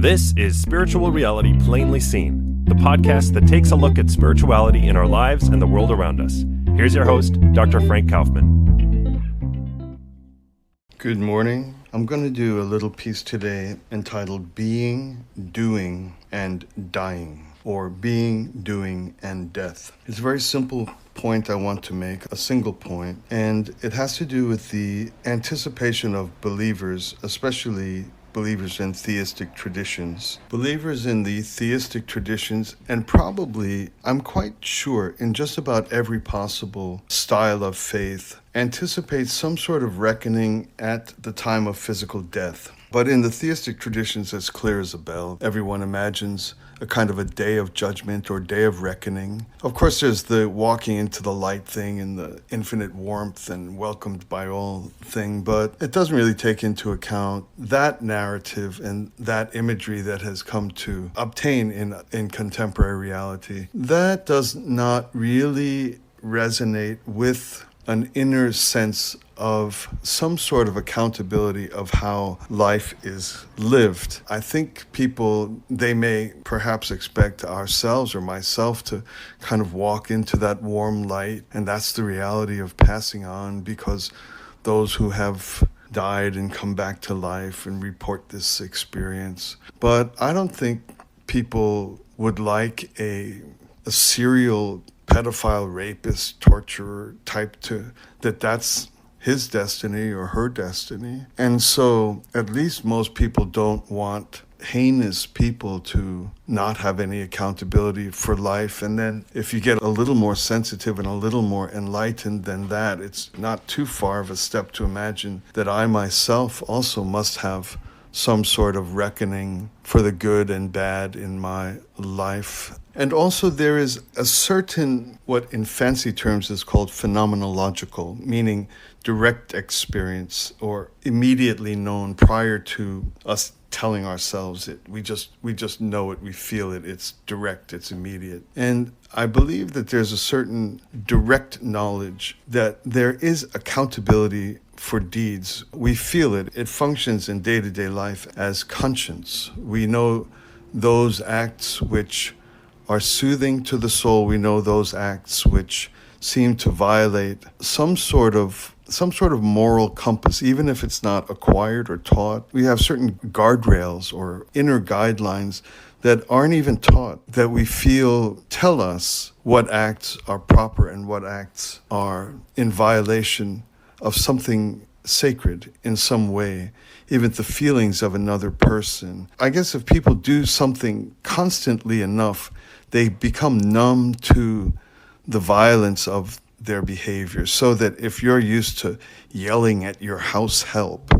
This is Spiritual Reality Plainly Seen, the podcast that takes a look at spirituality in our lives and the world around us. Here's your host, Dr. Frank Kaufmann. Good morning. I'm going to do a little piece today entitled Being, Doing, and Dying, or Being, Doing, and Death. It's a very simple point I want to make, a single point, and it has to do with the anticipation of believers, especially believers in theistic traditions. Believers in the theistic traditions, and probably, I'm quite sure, in just about every possible style of faith, anticipate some sort of reckoning at the time of physical death. But in the theistic traditions, it's clear as a bell. Everyone imagines a kind of a day of judgment or day of reckoning. Of course, there's the walking into the light thing and the infinite warmth and welcomed by all thing, but it doesn't really take into account that narrative and that imagery that has come to obtain in contemporary reality. That does not really resonate with an inner sense of some sort of accountability of how life is lived. I think people, they may perhaps expect ourselves or myself to kind of walk into that warm light, and that's the reality of passing on, because those who have died and come back to life and report this experience. But I don't think people would like a serial pedophile, rapist, torturer type that's his destiny or her destiny. And so at least most people don't want heinous people to not have any accountability for life. And then if you get a little more sensitive and a little more enlightened than that, it's not too far of a step to imagine that I myself also must have some sort of reckoning for the good and bad in my life. And also there is a certain, what in fancy terms is called phenomenological, meaning direct experience or immediately known prior to us telling ourselves it. We just know it, we feel it, it's direct, it's immediate. And I believe that there's a certain direct knowledge that there is accountability for deeds. We feel it. It functions in day-to-day life as conscience. We know those acts which are soothing to the soul. We know those acts which seem to violate some sort of moral compass, even if it's not acquired or taught. We have certain guardrails or inner guidelines that aren't even taught, that we feel tell us what acts are proper and what acts are in violation of something sacred in some way, even the feelings of another person. I guess if people do something constantly enough, they become numb to the violence of their behavior, so that if you're used to yelling at your house help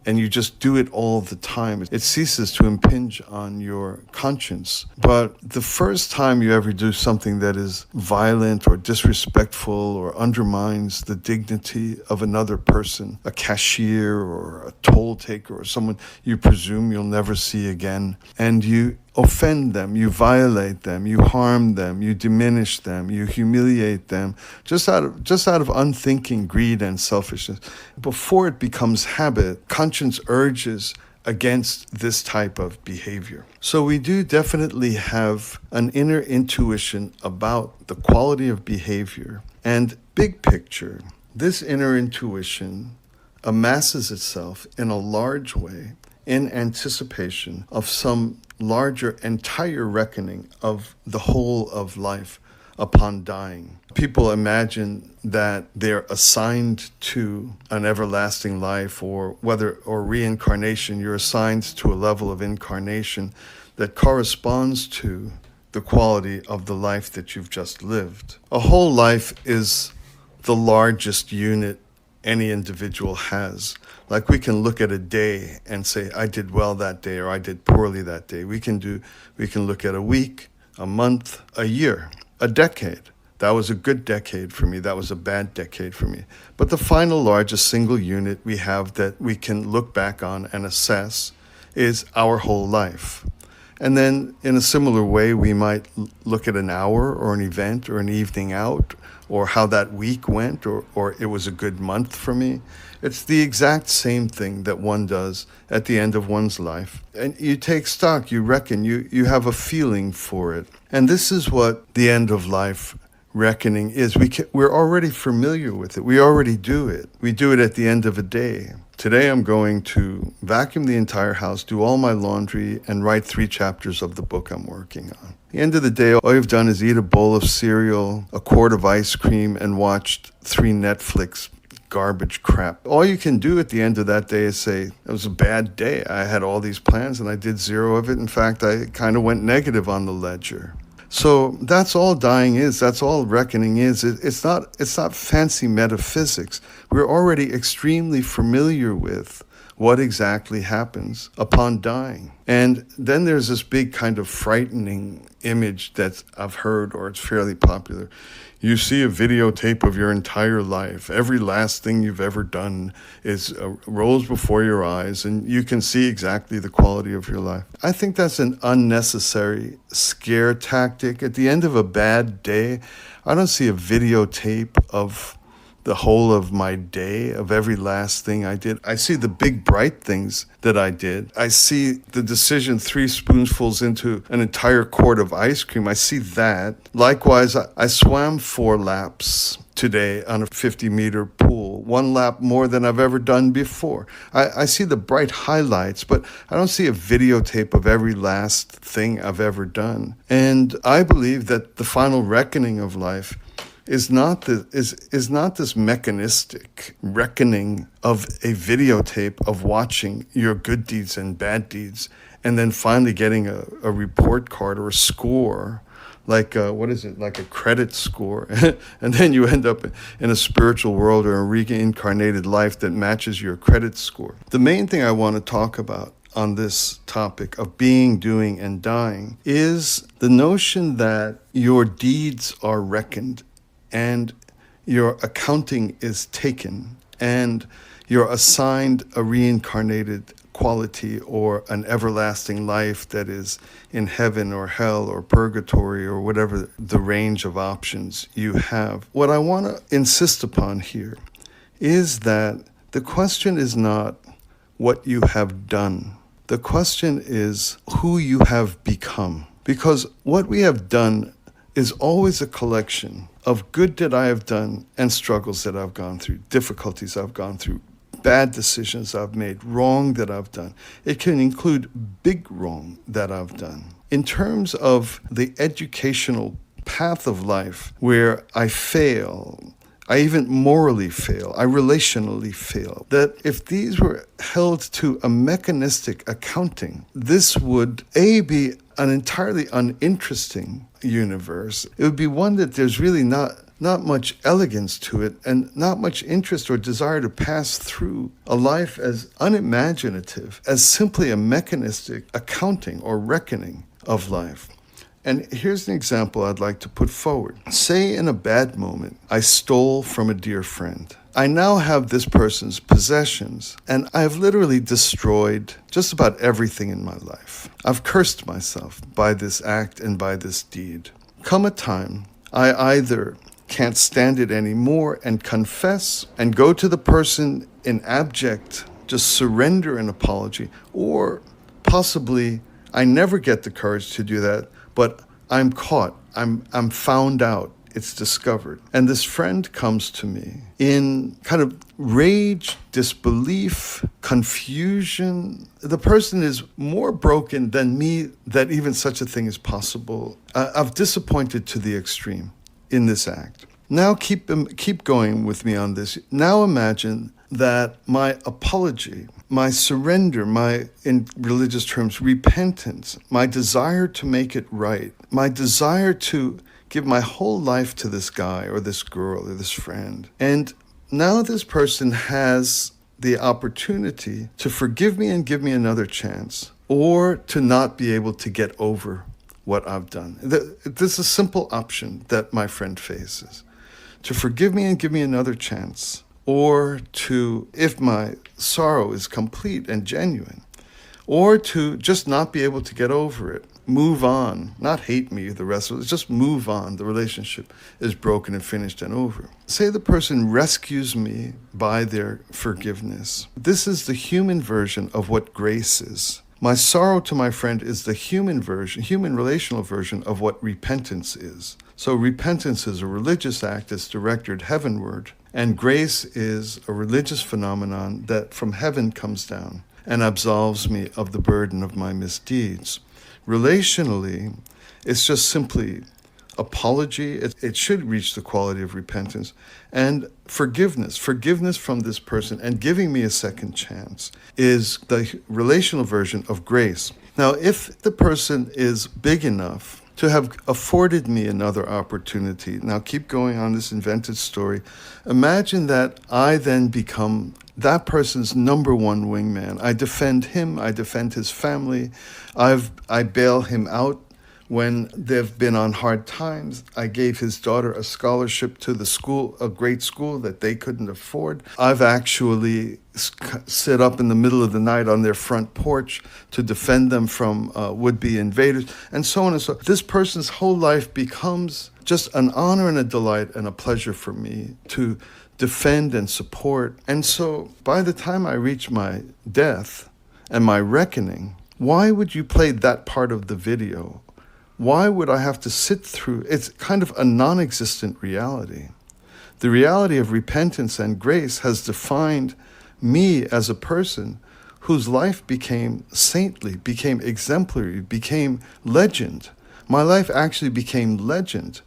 and you just do it all the time, it ceases to impinge on your conscience. But the first time you ever do something that is violent or disrespectful or undermines the dignity of another person, a cashier or a toll taker or someone you presume you'll never see again, and you offend them, you violate them, you harm them, you diminish them, you humiliate them, just out of unthinking greed and selfishness. Before it becomes habit, conscience urges against this type of behavior. So we do definitely have an inner intuition about the quality of behavior. And big picture, this inner intuition amasses itself in a large way in anticipation of some larger entire reckoning of the whole of life upon dying. People imagine that they're assigned to an everlasting life, or reincarnation. You're assigned to a level of incarnation that corresponds to the quality of the life that you've just lived. A whole life is the largest unit any individual has. Like we can look at a day and say, I did well that day or I did poorly that day. We can look at a week, a month, a year, a decade. That was a good decade for me. That was a bad decade for me. But the final largest single unit we have that we can look back on and assess is our whole life. And then in a similar way, we might look at an hour or an event or an evening out or how that week went, or it was a good month for me. It's the exact same thing that one does at the end of one's life. And you take stock, you reckon, you have a feeling for it. And this is what the end of life reckoning is. We're already familiar with it. We already do it. We do it at the end of a day. Today I'm going to vacuum the entire house, do all my laundry, and write 3 chapters of the book I'm working on. At the end of the day, all you've done is eat a bowl of cereal, a quart of ice cream, and watched 3 Netflix garbage crap. All you can do at the end of that day is say, it was a bad day. I had all these plans and I did 0 of it. In fact, I kind of went negative on the ledger. So that's all dying is. That's all reckoning is. It's not fancy metaphysics. We're already extremely familiar with what exactly happens upon dying. And then there's this big kind of frightening image that I've heard, or it's fairly popular. You see a videotape of your entire life. Every last thing you've ever done is rolls before your eyes, and you can see exactly the quality of your life. I think that's an unnecessary scare tactic. At the end of a bad day, I don't see a videotape of the whole of my day, of every last thing I did. I see the big bright things that I did. I see the decision 3 spoonfuls into an entire quart of ice cream. I see that. Likewise, I swam 4 laps today on a 50-meter pool, 1 lap more than I've ever done before. I see the bright highlights, but I don't see a videotape of every last thing I've ever done. And I believe that the final reckoning of life is not this mechanistic reckoning of a videotape of watching your good deeds and bad deeds, and then finally getting a report card or a score, like like a credit score, and then you end up in a spiritual world or a reincarnated life that matches your credit score. The main thing I want to talk about on this topic of being, doing, and dying is the notion that your deeds are reckoned, and your accounting is taken, and you're assigned a reincarnated quality or an everlasting life that is in heaven or hell or purgatory or whatever the range of options you have. What I want to insist upon here is that the question is not what you have done. The question is who you have become. Because what we have done is always a collection of good that I have done and struggles that I've gone through, difficulties I've gone through, bad decisions I've made, wrong that I've done. It can include big wrong that I've done. In terms of the educational path of life where I fail, I even morally fail, I relationally fail, that if these were held to a mechanistic accounting, this would be an entirely uninteresting universe. It would be one that there's really not much elegance to it and not much interest or desire to pass through a life as unimaginative as simply a mechanistic accounting or reckoning of life. And here's an example I'd like to put forward. Say in a bad moment, I stole from a dear friend. I now have this person's possessions, and I've literally destroyed just about everything in my life. I've cursed myself by this act and by this deed. Come a time, I either can't stand it anymore and confess and go to the person in abject, just surrender an apology, or possibly I never get the courage to do that, but I'm caught, I'm found out, it's discovered. And this friend comes to me in kind of rage, disbelief, confusion. The person is more broken than me that even such a thing is possible. I've disappointed to the extreme in this act. Now keep going with me on this. Now imagine that my apology, my surrender, my, in religious terms, repentance, my desire to make it right, my desire to give my whole life to this guy or this girl or this friend. And now this person has the opportunity to forgive me and give me another chance, or to not be able to get over what I've done. This is a simple option that my friend faces. To forgive me and give me another chance, or to, if my sorrow is complete and genuine, or to just not be able to get over it. move on, not hate me, the rest of it, just move on. The relationship is broken and finished and over. Say the person rescues me by their forgiveness. This is the human version of what grace is. My sorrow to my friend is the human relational version of what repentance is. So repentance is a religious act that's directed heavenward, and grace is a religious phenomenon that from heaven comes down and absolves me of the burden of my misdeeds. Relationally, it's just simply apology. It should reach the quality of repentance and forgiveness. Forgiveness from this person and giving me a second chance is the relational version of grace. Now, if the person is big enough to have afforded me another opportunity, now keep going on this invented story, imagine that I then become that person's number one wingman. I defend him, I defend his family, I bail him out when they've been on hard times. I gave his daughter a scholarship to the school, a great school that they couldn't afford. I've actually sit up in the middle of the night on their front porch to defend them from would-be invaders, and so on and so on. This person's whole life becomes just an honor and a delight and a pleasure for me to defend and support. And so by the time I reach my death and my reckoning, why would you play that part of the video? Why would I have to sit through? It's kind of a non-existent reality. The reality of repentance and grace has defined me as a person whose life became saintly, became exemplary, became legend. My life actually became legend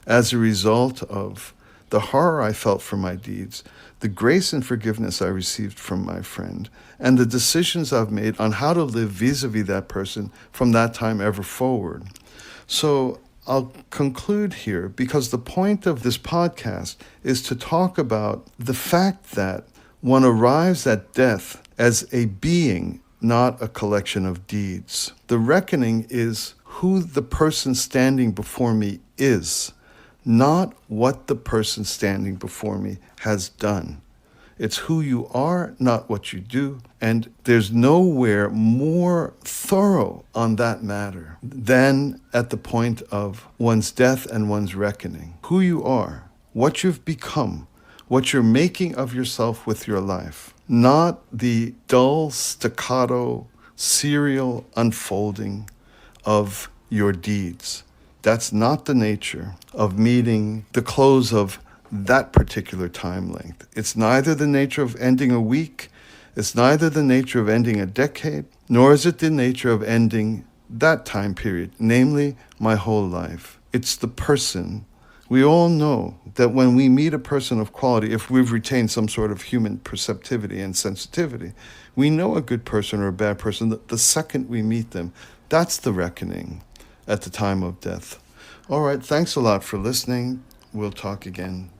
as a result of the horror I felt for my deeds, the grace and forgiveness I received from my friend, and the decisions I've made on how to live vis-a-vis that person from that time ever forward. So I'll conclude here because the point of this podcast is to talk about the fact that one arrives at death as a being, not a collection of deeds. The reckoning is who the person standing before me is, not what the person standing before me has done. It's who you are, not what you do. And there's nowhere more thorough on that matter than at the point of one's death and one's reckoning. Who you are, what you've become, what you're making of yourself with your life, not the dull, staccato, serial unfolding of your deeds. That's not the nature of meeting the close of that particular time length. It's neither the nature of ending a week, it's neither the nature of ending a decade, nor is it the nature of ending that time period, namely my whole life. It's the person. We all know that when we meet a person of quality, if we've retained some sort of human perceptivity and sensitivity, we know a good person or a bad person the second we meet them. That's the reckoning at the time of death. All right, thanks a lot for listening. We'll talk again